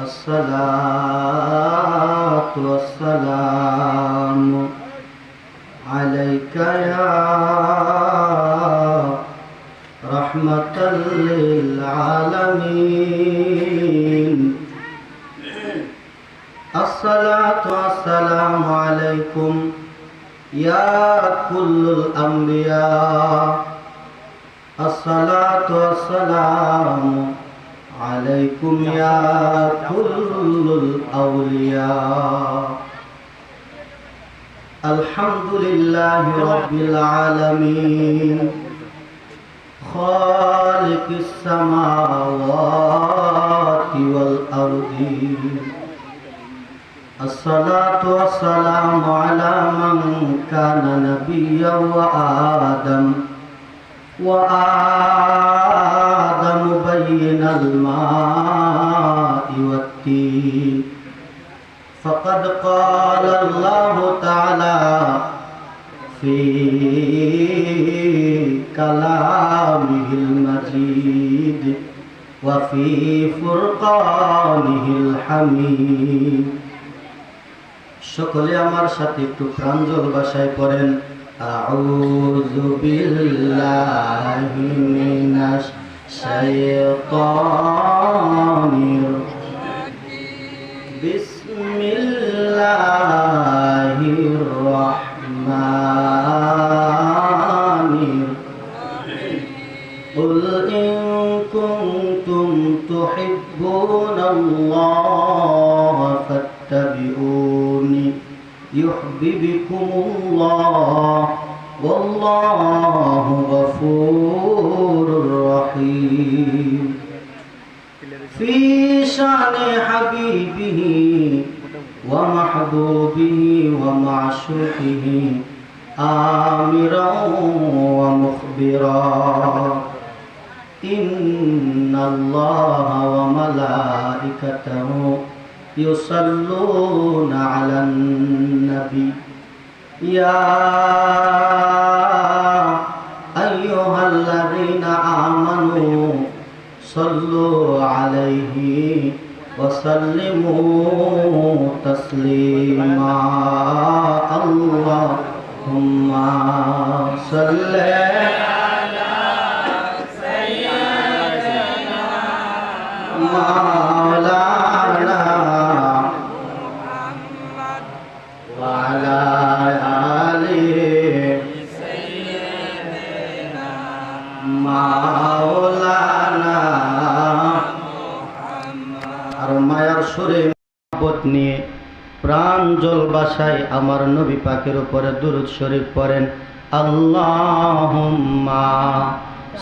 الصلاة والسلام عليك يا رحمة للعالمين. الصلاة والسلام عليكم يا كل الأنبياء. الصلاة والسلام عليكم يا كل الأولياء. الحمد لله رب العالمين خالق السماوات والأرض. الصلاة والسلام على من كان نبيا وآدم بين الماء والتين. فقد قال الله تعالى في كلامه المجيد وفي فرقانه الحميد. সকলে আমার সাথে একটু প্রাঞ্জল ভাষায় পড়েন আউযু বিল্লাহি মিনাশ শাইতানির বিসমিল্লাহির রাহমানির কুল ইন কুনতুম তুহিব্বুনাল্লাহ ফাত্তাবিউনি يحببكم الله والله غفور رحيم. في شأن حبيبه ومحبوبه ومعشوقه آمرا ومخبرا إن الله وملائكته يصلون على النبي يا أيها الذين آمنوا صلوا عليه وسلموا تسليما. اللهم صل على سيدنا مولانا وعلى آله سيدنا مولانا আর মায়ার সুরে মহব্বত নিয়ে প্রাঞ্জল ভাষায় আমার নবী পাকের উপরে দুরূদ শরীফ পড়েন আল্লাহুম্মা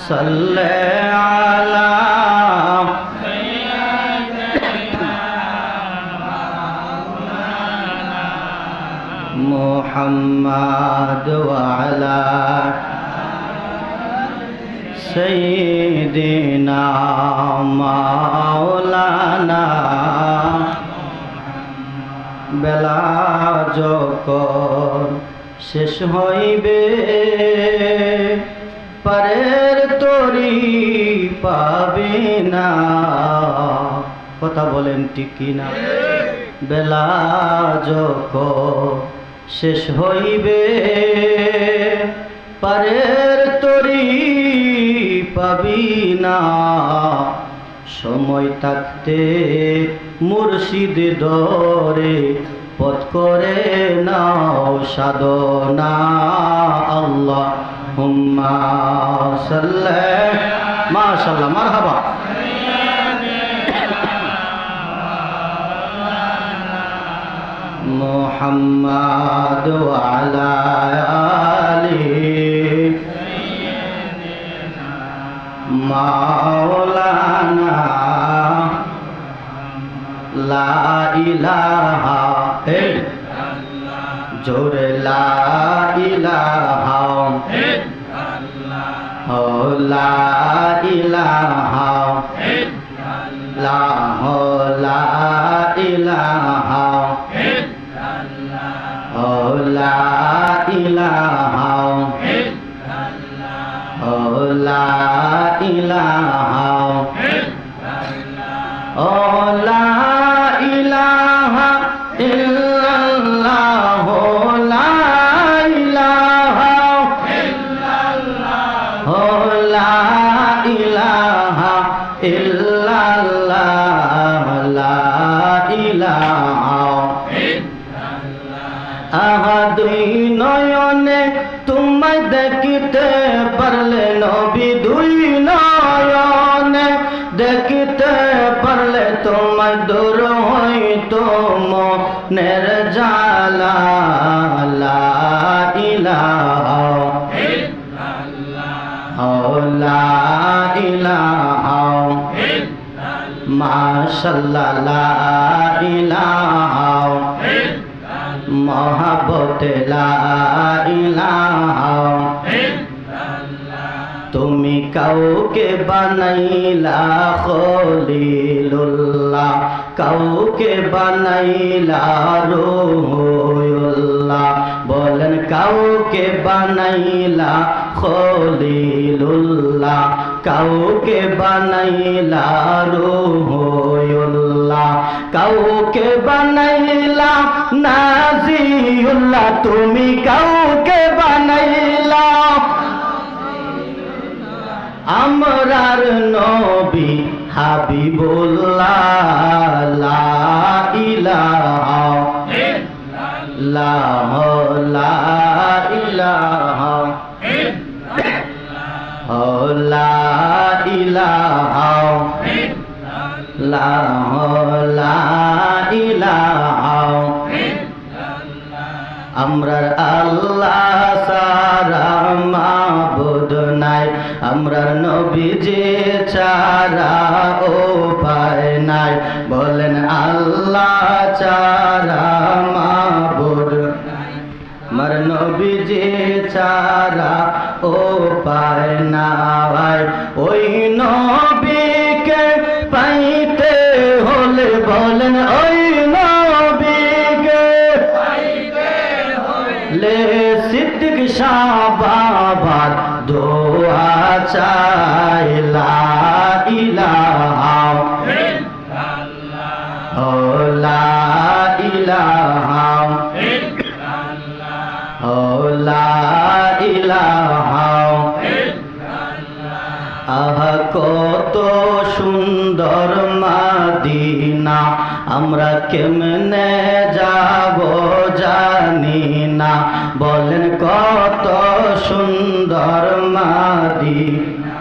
সাল্লি আলা محمد وعلى سيدنا مولانا. বেলা যখন শেষ হইবে পারের তরি পাবে না. কথা বলেন ঠিক কিনা? বেলা যখন শেষ হইবে পারের তরি পাবি না. সময় থাকতে মুর্শিদ ধরে পথ করে নাও সাধনা. আল্লাহুম্মা সাল্লি মাশাআল্লাহ মারহাবা. محمد وعلى آله مولانا لا إله إلا الله جور لا إله إلا الله لا إله إلا الله لا إله لا إله لا إله لا সময় দূর হইতো মনের জ্বালা লা ইলাহা লা ইলাহা মাশাআল্লাহ লা ইলাহা মহাব্বতে লা ইলাহা তুমি কাউকে বানাইলা খলিলুল্লাহ কাউকে বানাইলা রূহুল্লাহ বলেন কাউকে বানাইলা খলিলুল্লাহ কাউকে বানাইলা রূহুল্লাহ কাউকে বানাইলা নাজিউল্লাহ তুমি কাউকে বানাইলা আমরার নবী হাবিবুল্লাহ লা ইলাহা ইল্লাল্লাহ লা ইলাহা লা ইলাহা লা ইলাহা আমরার আল্লাহ সারা মাবুদ নাই আমরার নবীজি ছাড়া উপায় নাই বলেন আল্লাহ ছাড়া মাবুদ আমার নবীজি ছাড়া উপায় নাই ওই নবীকে পাইতে হলে বলেন ওই নবীকে লে সিদ্দিক শাহ বাবার দোয়া চাই লা ইলাহা লা ইলাহা লা ইলাহা আহা কত সুন্দর মাদিনা আমরা কেমনে যাব জানি না বলেন কত সুন্দর মাদিনা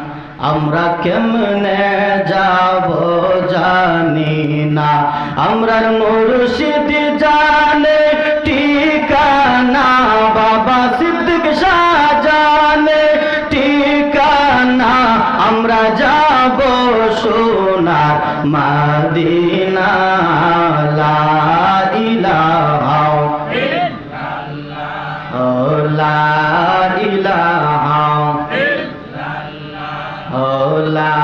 আমরা কেমনে যাব জানি না আমরার মুর্শিদ জানে ঠিকানা বাবা সিদ্দিক শাহ জানে ঠিকানা আমরা যাব সোনার মদিনা লা ইলাহা লা ইলাহা লা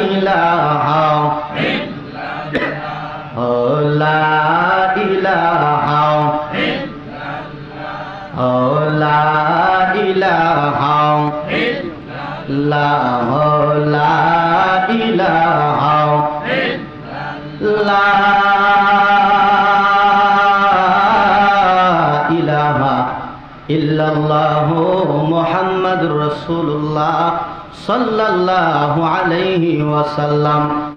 ইলাহা লা ইলাহা লা ইলাহা লা ইলাহা লা ইলাহা ইল্লাল্লাহু মুহাম্মাদুর রাসূলুল্লাহ সাল্লাল্লাহু আলাইহি ওয়াসাল্লাম